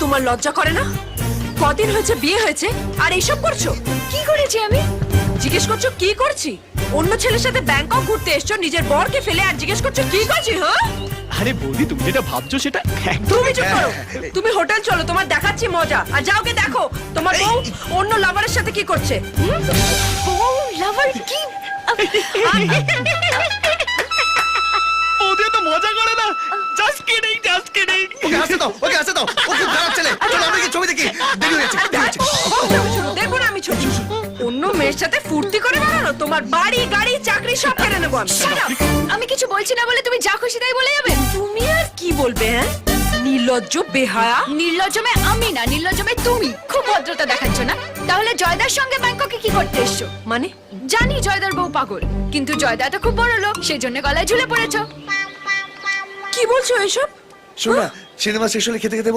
তোমার লজ্জা করে না? কদিন হয়েছে বিয়ে হয়েছে আর এইসব করছো? কি করেছি আমি? জিজ্ঞেস করছো কি করছি? অন্য ছেলের সাথে ব্যাংকক ঘুরতে এসছো, নিজের বরকে ফেলে আর জিজ্ঞেস করছো কি করছি? হ্যাঁ, আরে বৌদি তুমি যেটা ভাবছো সেটা তুমি চুপ করো। তুমি হোটেল চলো, তোমার দেখাচ্ছি মজা। আর যাও গে দেখো তোমার বউ অন্য লাভারের সাথে কি করছে। ও লাভার কি? বৌদি তো মজা করে না। Just kidding, just kidding. Okay হাসতে দাও, ওকে হাসতে দাও। ও খুব খারাপ ছেলে। চলো আমরা কি ছবি দেখি? দেরি হয়েছে, দেরি হয়েছে। দেখবো না আমি ছবি। অন্য মেয়ের সাথে ফুর্তি করে বেড়ানো, তোমার বাড়ি গাড়ি চাকরি সব কেড়ে নেবো আমি। Shut up! আমি কিছু বলছি না বলে তুমি যা খুশি তাই বলে যাবে? তুমি আর কি বলবে? হ্যাঁ, নির্লজ্জ বেহায়া। নির্লজ্জমে আমি না, নির্লজ্জমে তুমি। খুব ভদ্রতা দেখাচ্ছ না? তাহলে জয়দার সঙ্গে ব্যাংককে কি করতে এসছো? মানে জানি জয়দার বউ পাগল, কিন্তু জয়দা তো খুব বড় লোক, সেই জন্য গলায় ঝুলে পড়েছো। কি বলছো এসব? শোন না, সিনেমা শেষ হলে খেতে খেতে বলবো।